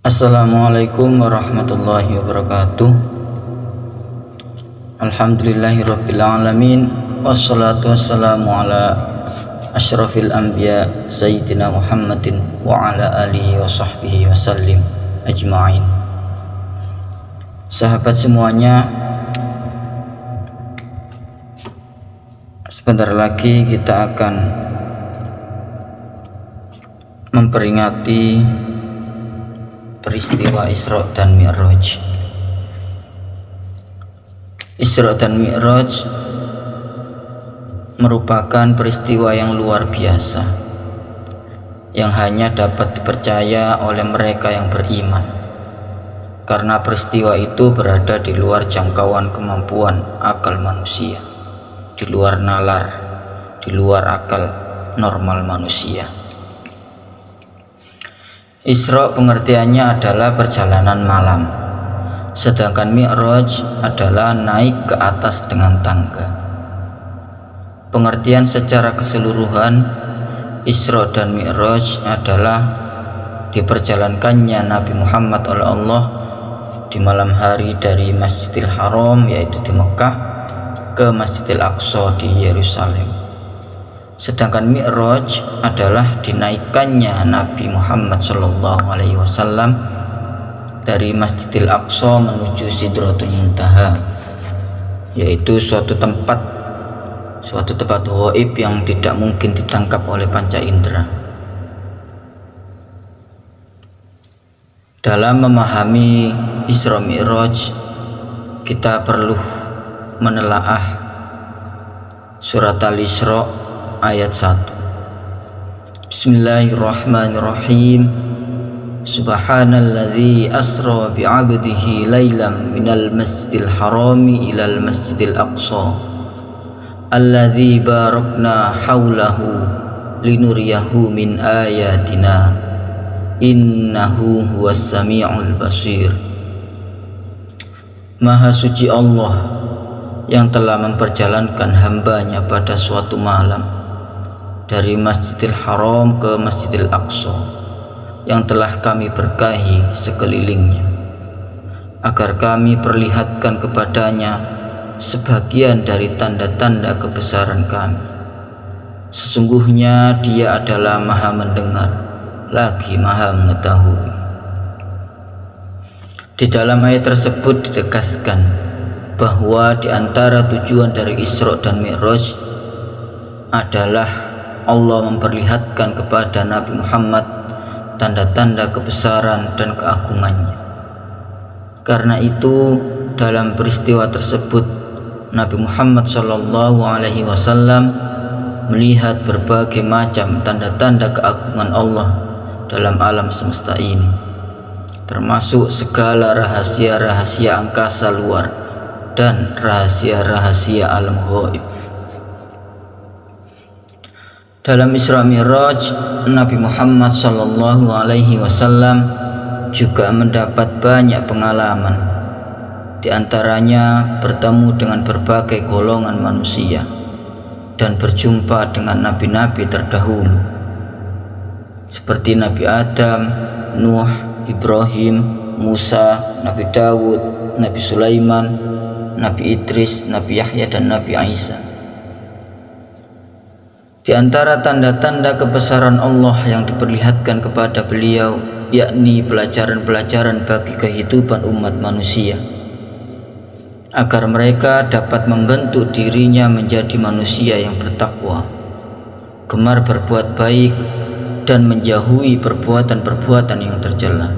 Assalamualaikum warahmatullahi wabarakatuh. Alhamdulillahirabbil alamin, wassalatu wassalamu ala asyrafil anbiya sayyidina Muhammadin wa ala alihi wa sahbihi wasallim ajma'in. Sahabat semuanya, sebentar lagi kita akan memperingati peristiwa Isra dan Mi'raj. Isra dan Mi'raj merupakan peristiwa yang luar biasa yang hanya dapat dipercaya oleh mereka yang beriman, karena peristiwa itu berada di luar jangkauan kemampuan akal manusia, di luar nalar, di luar akal normal manusia. Isra pengertiannya adalah perjalanan malam, sedangkan Mi'raj adalah naik ke atas dengan tangga. Pengertian secara keseluruhan, Isra dan Mi'raj adalah diperjalankannya Nabi Muhammad oleh Allah di malam hari dari Masjidil Haram, yaitu di Mekah, ke Masjidil Aqsa di Yerusalem. Sedangkan Mi'raj adalah dinaikkannya Nabi Muhammad SAW dari Masjidil Aqsa menuju Sidratul Muntaha, yaitu suatu tempat ghaib yang tidak mungkin ditangkap oleh panca indera. Dalam memahami Isra Mi'raj, kita perlu menelaah surat Al-Isra ayat 1. Bismillahirrahmanirrahim. Subhanalladzi asra bi'abdihi lailam minal masjidil harami ilal masjidil aqsa alladzi barakna haulahu linuriyahu min ayatina innahu huwas sami'ul basir. Maha suci Allah yang telah memperjalankan hambanya pada suatu malam dari Masjidil Haram ke Masjidil Aqsa yang telah kami berkahi sekelilingnya, agar kami perlihatkan kepadanya sebagian dari tanda-tanda kebesaran kami. Sesungguhnya Dia adalah Maha mendengar lagi Maha mengetahui. Di dalam ayat tersebut ditegaskan bahwa di antara tujuan dari Isra dan Mi'raj adalah Allah memperlihatkan kepada Nabi Muhammad tanda-tanda kebesaran dan keagungannya. Karena itu, dalam peristiwa tersebut Nabi Muhammad SAW melihat berbagai macam tanda-tanda keagungan Allah dalam alam semesta ini, termasuk segala rahasia-rahasia angkasa luar dan rahasia-rahasia alam ghaib. Dalam Isra Mi'raj, Nabi Muhammad SAW juga mendapat banyak pengalaman, di antaranya bertemu dengan berbagai golongan manusia dan berjumpa dengan nabi-nabi terdahulu seperti Nabi Adam, Nuh, Ibrahim, Musa, Nabi Dawud, Nabi Sulaiman, Nabi Idris, Nabi Yahya, dan Nabi Isa. Di antara tanda-tanda kebesaran Allah yang diperlihatkan kepada beliau, yakni pelajaran-pelajaran bagi kehidupan umat manusia, agar mereka dapat membentuk dirinya menjadi manusia yang bertakwa, gemar berbuat baik, dan menjauhi perbuatan-perbuatan yang tercela.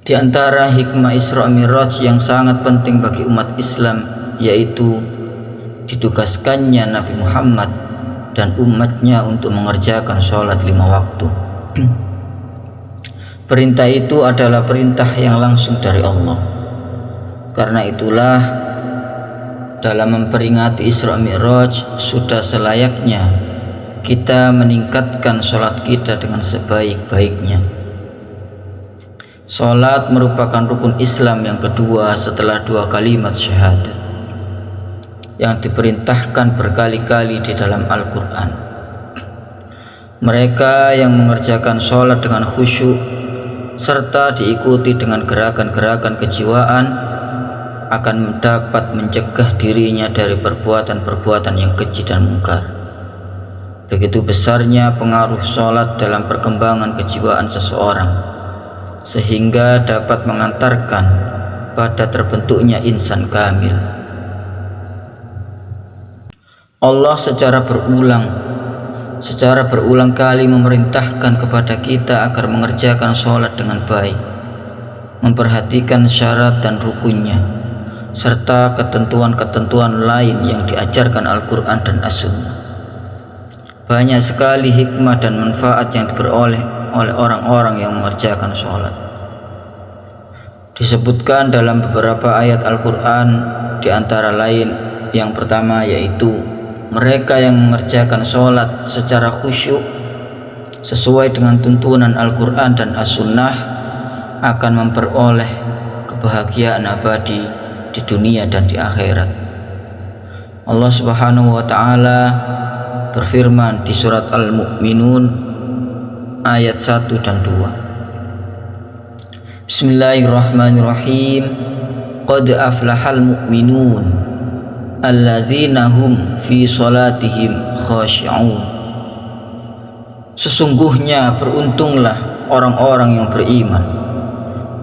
Di antara hikmah Isra Mi'raj yang sangat penting bagi umat Islam, yaitu ditugaskannya Nabi Muhammad dan umatnya untuk mengerjakan sholat 5 waktu. Perintah itu adalah perintah yang langsung dari Allah. Karena itulah, dalam memperingati Isra Mi'raj sudah selayaknya kita meningkatkan sholat kita dengan sebaik-baiknya. Sholat merupakan rukun Islam yang kedua setelah 2 kalimat syahadat, yang diperintahkan berkali-kali di dalam Al-Quran. Mereka yang mengerjakan sholat dengan khusyuk serta diikuti dengan gerakan-gerakan kejiwaan, akan dapat mencegah dirinya dari perbuatan-perbuatan yang keji dan mungkar. Begitu besarnya pengaruh sholat dalam perkembangan kejiwaan seseorang, sehingga dapat mengantarkan pada terbentuknya insan kamil. Allah secara berulang kali memerintahkan kepada kita agar mengerjakan sholat dengan baik, memperhatikan syarat dan rukunnya, serta ketentuan-ketentuan lain yang diajarkan Al-Quran dan As-Sunnah. Banyak sekali hikmah dan manfaat yang diperoleh oleh orang-orang yang mengerjakan sholat. Disebutkan dalam beberapa ayat Al-Quran, di antara lain yang pertama yaitu mereka yang mengerjakan sholat secara khusyuk sesuai dengan tuntunan Al-Quran dan As-Sunnah akan memperoleh kebahagiaan abadi di dunia dan di akhirat. Allah Subhanahu wa ta'ala berfirman di surat Al-Mu'minun ayat 1 dan 2. Bismillahirrahmanirrahim. Qad aflahal mu'minun alladzina hum fi salatihim khashi'un. Sesungguhnya beruntunglah orang-orang yang beriman,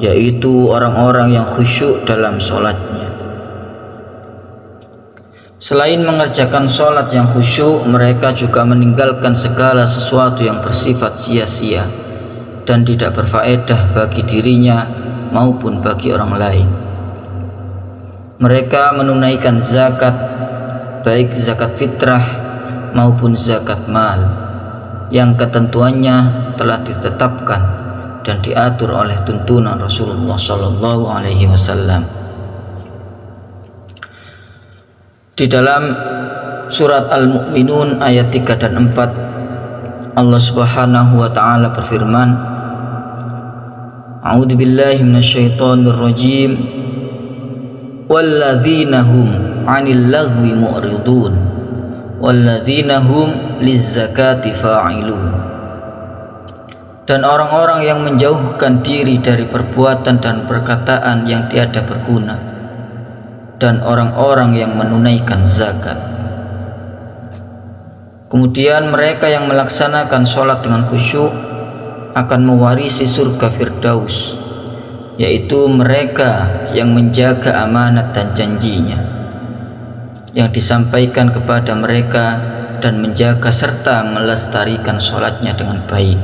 yaitu orang-orang yang khusyuk dalam sholatnya. Selain mengerjakan sholat yang khusyuk, mereka juga meninggalkan segala sesuatu yang bersifat sia-sia dan tidak berfaedah bagi dirinya maupun bagi orang lain. Mereka menunaikan zakat, baik zakat fitrah maupun zakat mal, yang ketentuannya telah ditetapkan dan diatur oleh tuntunan Rasulullah SAW. Di dalam surat Al-Mu'minun ayat 3 dan 4, Allah Subhanahu wa ta'ala berfirman, A'udzu billahi minasyaitonir rajim. Walladzina hum 'anil lagwi mu'ridun walladzina hum lizzakati fa'ilun. Dan orang-orang yang menjauhkan diri dari perbuatan dan perkataan yang tiada berguna, dan orang-orang yang menunaikan zakat. Kemudian mereka yang melaksanakan sholat dengan khusyuk akan mewarisi surga Firdaus, yaitu mereka yang menjaga amanat dan janjinya yang disampaikan kepada mereka dan menjaga serta melestarikan sholatnya dengan baik.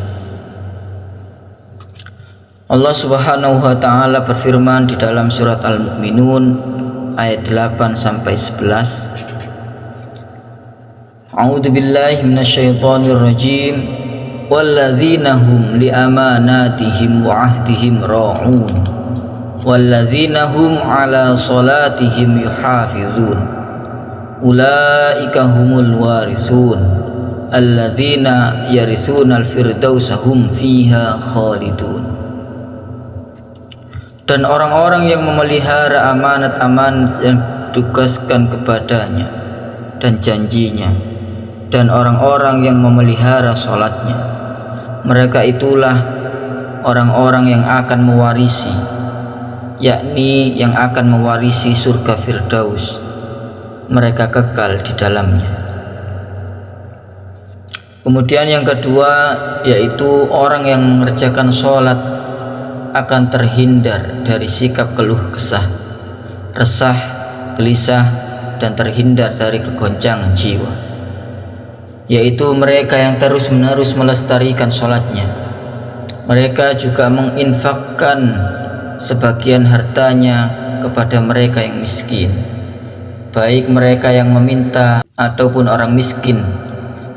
Allah Subhanahu wa ta'ala berfirman di dalam surat Al-Mu'minun ayat 8 sampai 11. A'udzu billahi minasyaitonir rajim. Walladzina hum li amanatihim wa ahdihim ra'un walladzina hum 'ala salatihim yuhafizun ulaika humul warithun alladzina yarithunal firdausa hum fiha khalidun. Dan orang-orang yang memelihara amanat-amanat yang ditugaskan kepadanya dan janjinya, dan orang-orang yang memelihara sholatnya, mereka itulah orang-orang yang akan mewarisi, yakni yang akan mewarisi surga Firdaus. Mereka kekal di dalamnya. Kemudian yang kedua yaitu orang yang mengerjakan sholat akan terhindar dari sikap keluh kesah, resah, gelisah, dan terhindar dari kegoncangan jiwa, yaitu mereka yang terus-menerus melestarikan sholatnya. Mereka juga menginfakkan sebagian hartanya kepada mereka yang miskin, baik mereka yang meminta ataupun orang miskin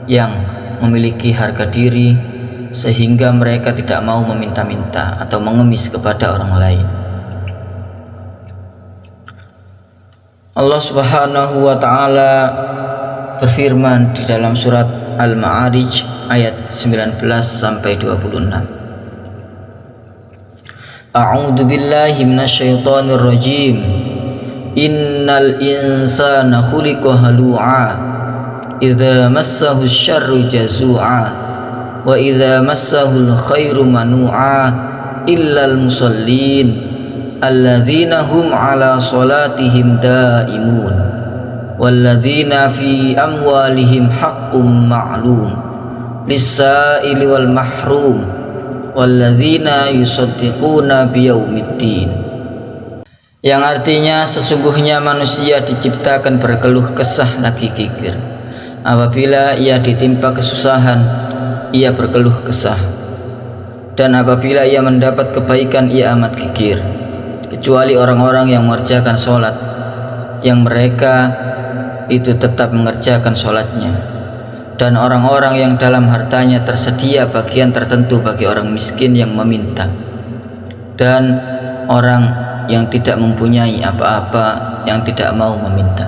yang memiliki harga diri sehingga mereka tidak mau meminta-minta atau mengemis kepada orang lain. Allah Subhanahu wa ta'ala berfirman di dalam surat Al-Ma'arij ayat 19 sampai 26. A'udzu billahi minasyaitonir rajim. Innal insana khuliqa halu'a idza massahu syarru jazu'a wa idza massahul khairu manu'a illal musallin alladzina hum ala salatihim daimun walladzina fi amwalihim haqqum ma'lum lis-sa'ili wal mahrum walladzina yusaddiquna biyaumiddin, yang artinya sesungguhnya manusia diciptakan berkeluh kesah lagi kikir. Apabila ia ditimpa kesusahan, ia berkeluh kesah, dan apabila ia mendapat kebaikan, ia amat kikir, kecuali orang-orang yang mengerjakan sholat, yang mereka itu tetap mengerjakan sholatnya, dan orang-orang yang dalam hartanya tersedia bagian tertentu bagi orang miskin yang meminta, dan orang yang tidak mempunyai apa-apa yang tidak mau meminta,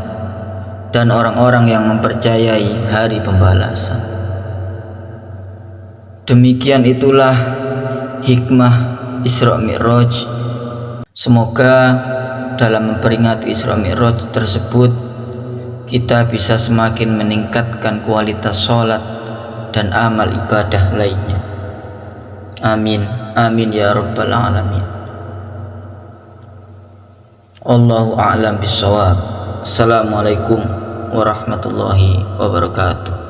dan orang-orang yang mempercayai hari pembalasan. Demikian itulah hikmah Isra Mi'raj. Semoga dalam memperingati Isra Mi'raj tersebut kita bisa semakin meningkatkan kualitas sholat dan amal ibadah lainnya. Amin, amin ya rabbal alamin. Allahu a'lam bishawab. Assalamualaikum warahmatullahi wabarakatuh.